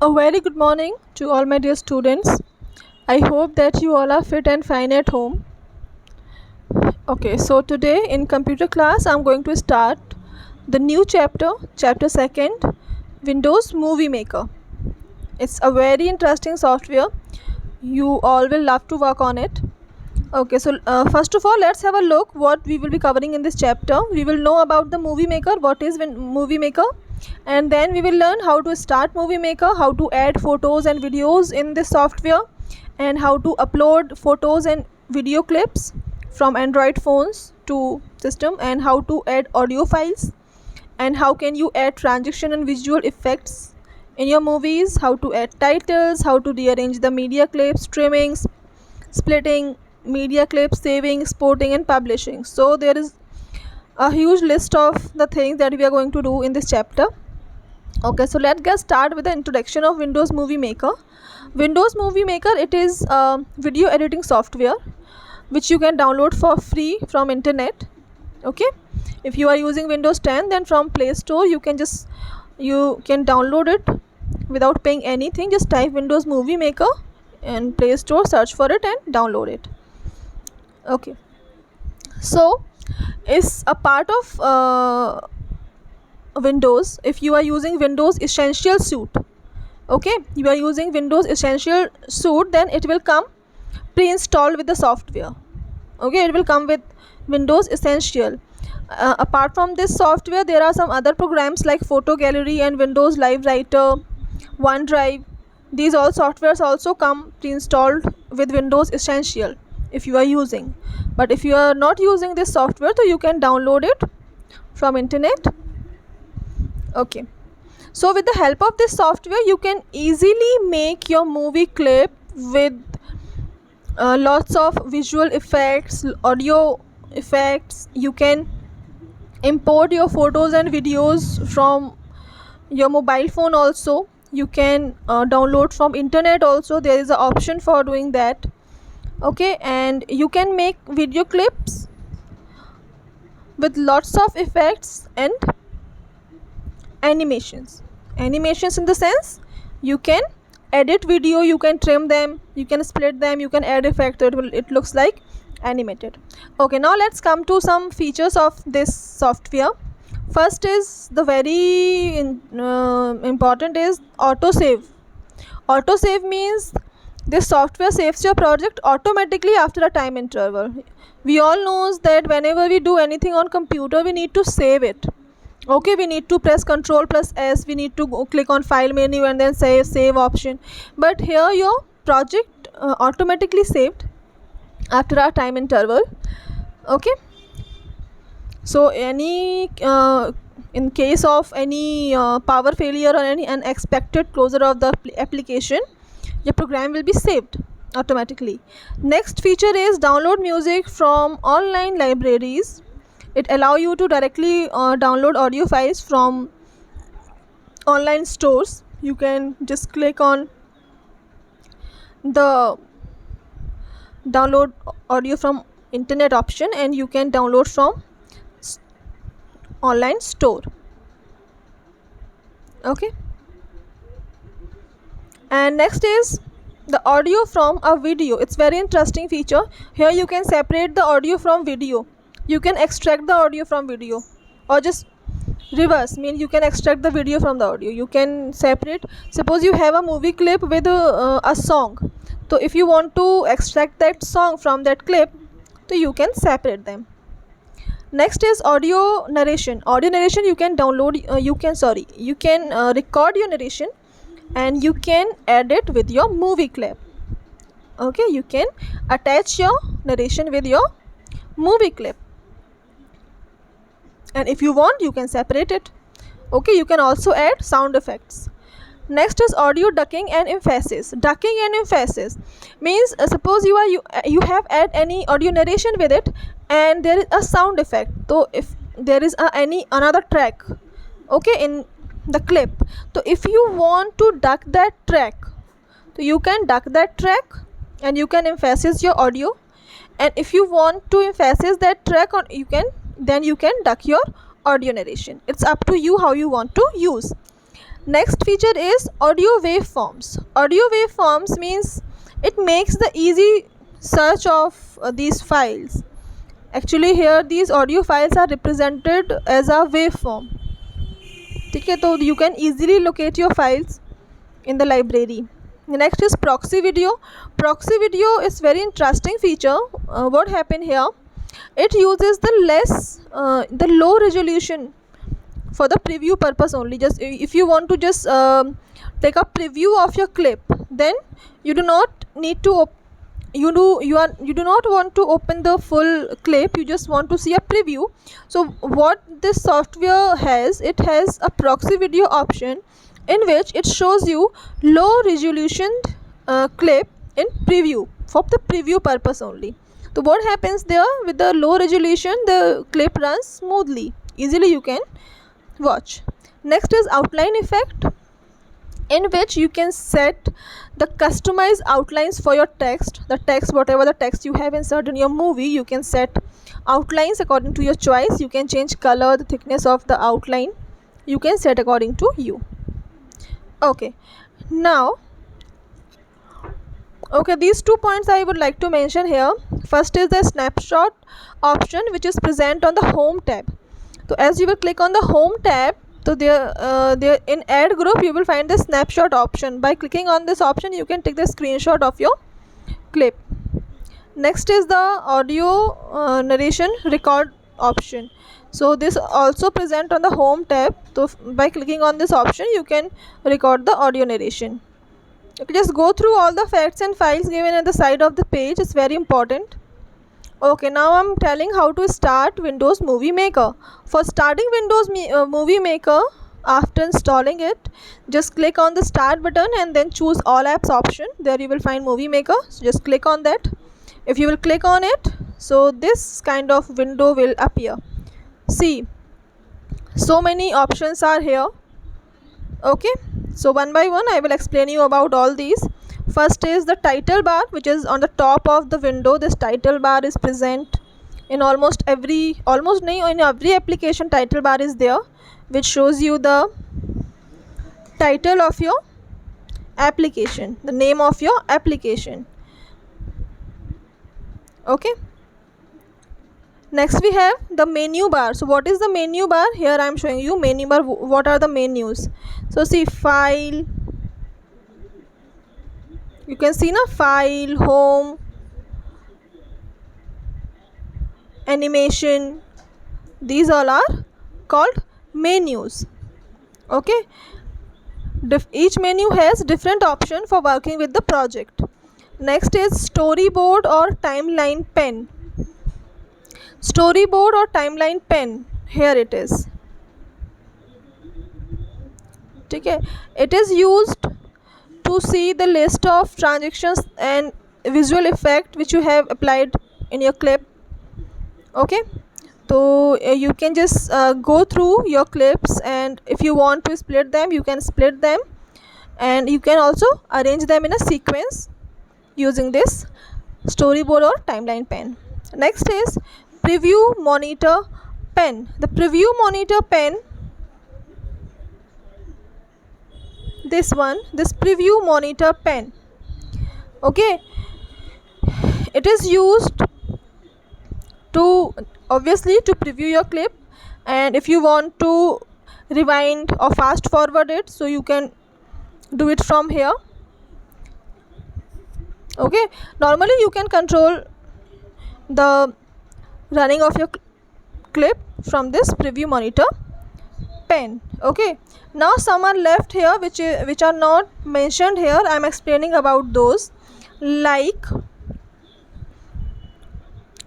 A very good morning to all my dear students. I hope that you all are fit and fine at home. Okay, so today in computer class I'm going to start the new chapter, chapter 2nd, Windows Movie Maker. It's a very interesting software. You all will love to work on it. Okay, so first of all, let's have a look what we will be covering in this chapter. We will know about the movie maker, what is movie maker, and then we will learn how to start movie maker, how to add photos and videos in this software, and how to upload photos and video clips from Android phones to system, and how to add audio files, and how can you add transition and visual effects in your movies, how to add titles, how to rearrange the media clips, trimmings, splitting media clips, saving, exporting and publishing. So there is a huge list of the things that we are going to do in this chapter. Okay, so let's get started with the introduction of Windows Movie Maker. Windows Movie Maker, it is a video editing software which you can download for free from internet. Okay, if you are using Windows 10, then from Play Store you can download it without paying anything. Just type Windows Movie Maker and Play Store, search for it and download it. Okay, so it's a part of Windows. If you are using Windows Essential Suite, okay, you are using Windows Essential Suite, then it will come pre-installed with the software. Okay, it will come with Windows Essential. Apart from this software, there are some other programs like Photo Gallery and Windows Live Writer, OneDrive. These all softwares also come pre-installed with Windows Essential if you are using. But if you are not using this software, so you can download it from internet. Okay, so with the help of this software you can easily make your movie clip with lots of visual effects, audio effects. You can import your photos and videos from your mobile phone also. You can download from internet also. There is an option for doing that. Okay, and you can make video clips with lots of effects and animations in the sense you can edit video, you can trim them, you can split them, you can add effect, so it looks like animated. Okay, now let's come to some features of this software. First is the very important is autosave. Autosave means this software saves your project automatically after a time interval. We all knows that whenever we do anything on computer, we need to save it. Okay, we need to press Ctrl+S, we need to click on file menu and then say save option. But here your project automatically saved after a time interval. Okay, so any in case of any power failure or any unexpected closure of the application, your program will be saved automatically. Next feature is download music from online libraries. It allows you to directly download audio files from online stores. You can just click on the download audio from internet option and you can download from online store. Okay, and next is the audio from a video. It's very interesting feature. Here you can separate the audio from video. You can extract the audio from video, or just reverse, mean you can extract the video from the audio. You can separate. Suppose you have a movie clip with a song, so if you want to extract that song from that clip, so you can separate them. Next is audio narration. Audio narration, you can download, you can record your narration and you can add it with your movie clip. Okay, you can attach your narration with your movie clip, and if you want you can separate it. Okay, you can also add sound effects. Next is audio ducking and emphasis. Ducking and emphasis means suppose you have add any audio narration with it and there is a sound effect. So if there is any another track, okay, in the clip, so if you want to duck that track, so you can duck that track and you can emphasize your audio. And if you want to emphasize that track, on you can duck your audio narration. It's up to you how you want to use. Next feature is audio waveforms. Audio waveforms means it makes the easy search of these files. Actually here these audio files are represented as a waveform. Okay, so you can easily locate your files in the library. Next is proxy video. Proxy video is very interesting feature. What happened here? It uses the low resolution for the preview purpose only. Just if you want to just take a preview of your clip, then you do not need to you do not want to open the full clip, you just want to see a preview. So what this software has, it has a proxy video option in which it shows you low resolution clip in preview for the preview purpose only. So what happens there, with the low resolution the clip runs smoothly, easily you can watch. Next is outline effect, in which you can set the customized outlines for your text. The text, whatever the text you have inserted in your movie, you can set outlines according to your choice. You can change color, the thickness of the outline, you can set according to you. Okay, now these 2 points I would like to mention here. First is the snapshot option, which is present on the home tab. So as you will click on the home tab, so there in add group you will find the snapshot option. By clicking on this option you can take the screenshot of your clip. Next is the audio narration record option. So this also present on the home tab. So by clicking on this option you can record the audio narration. Okay, just go through all the facts and files given at the side of the page. It's very important. Okay, now I'm telling how to start Windows Movie Maker. For starting Windows Movie Maker, after installing it, just click on the start button and then choose all apps option. There you will find Movie Maker, so just click on that. If you will click on it, so this kind of window will appear. See, so many options are here. Okay, so one by one I will explain you about all these. First is the title bar, which is on the top of the window. This title bar is present in in every application. Title bar is there, which shows you the title of your application, the name of your application. Okay, next we have the menu bar. So what is the menu bar? Here I am showing you menu bar. What are the menus? So see, file, you can see na, file, home, animation, these all are called menus. Okay, each menu has different option for working with the project. Next is storyboard or timeline pen. Storyboard or timeline pen, here it is. Okay, it is used to see the list of transactions and visual effect which you have applied in your clip. Okay, so you can just go through your clips, and if you want to split them, you can split them, and you can also arrange them in a sequence using this storyboard or timeline pen. Next is preview monitor pen. The preview monitor pen, this preview monitor pen, okay, it is used to obviously to preview your clip, and if you want to rewind or fast forward it, so you can do it from here. Okay, normally you can control the running of your clip from this preview monitor pen. Okay, now some are left here which are not mentioned here. I am explaining about those. Like,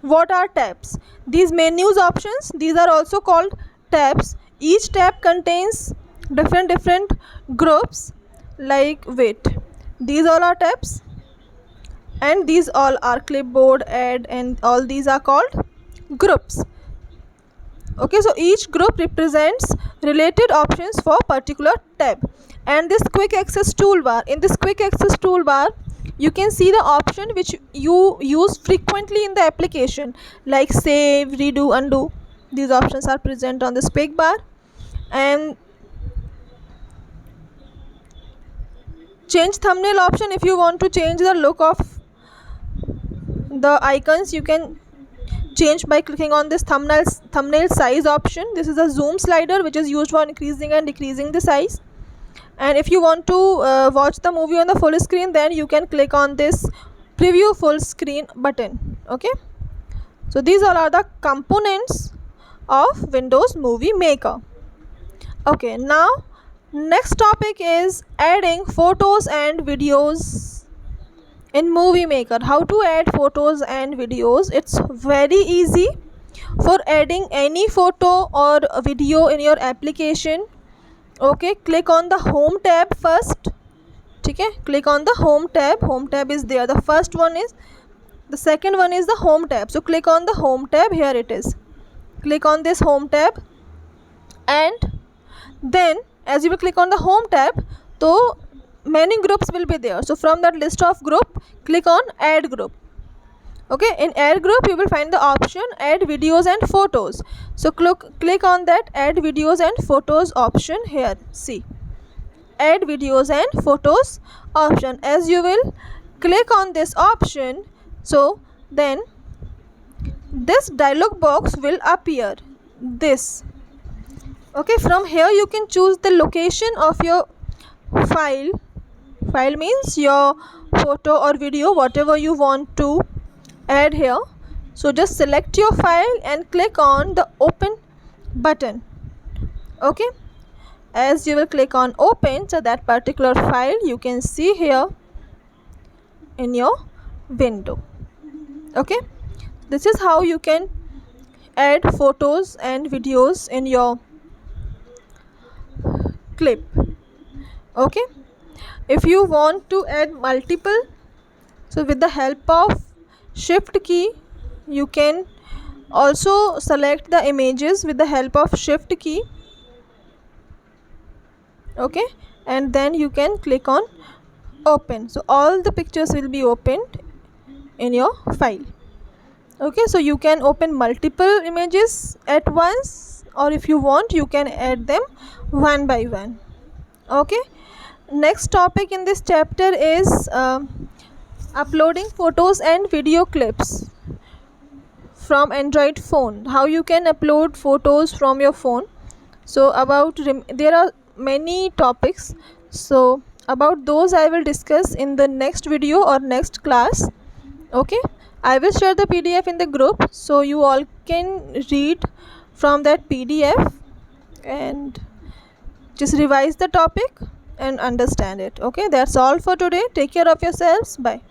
what are tabs? These menus options, these are also called tabs. Each tab contains different groups. Like, wait, these all are tabs, and these all are clipboard, add, and all these are called groups. Okay, so each group represents related options for particular tab. And this quick access toolbar, in this quick access toolbar you can see the option which you use frequently in the application, like save, redo, undo. These options are present on this quick bar. And Change thumbnail option, if you want to change the look of the icons, you can change by clicking on this thumbnail size option. This is a zoom slider which is used for increasing and decreasing the size. And if you want to watch the movie on the full screen, then you can click on this preview full screen button. Okay, so these all are the components of Windows Movie Maker. Okay, now next topic is adding photos and videos in Movie Maker. How to add photos and videos? It's very easy. For adding any photo or video in your application, okay, click on the home tab first. Okay, click on the home tab is there. The first one is, the second one is the home tab. So click on the home tab. Here it is. Click on this home tab, and then as you will click on the home tab, so many groups will be there. So from that list of group, click on add group. Okay, in add group you will find the option add videos and photos. So click on that add videos and photos option here. See, add videos and photos option. As you will click on this option, so then this dialog box will appear. This, okay, from here you can choose the location of your file means your photo or video, whatever you want to add here. So just select your file and click on the open button. Okay, as you will click on open, so that particular file you can see here in your window. Okay, this is how you can add photos and videos in your clip. Okay, if you want to add multiple, so with the help of shift key you can also select the images with the help of shift key. Okay, and then you can click on open, so all the pictures will be opened in your file. Okay, so you can open multiple images at once, or if you want you can add them one by one. Okay, next topic in this chapter is uploading photos and video clips from Android phone. How you can upload photos from your phone. So there are many topics, so about those I will discuss in the next video or next class. Okay, I will share the PDF in the group, so you all can read from that PDF and just revise the topic and understand it. Okay, that's all for today. Take care of yourselves. Bye.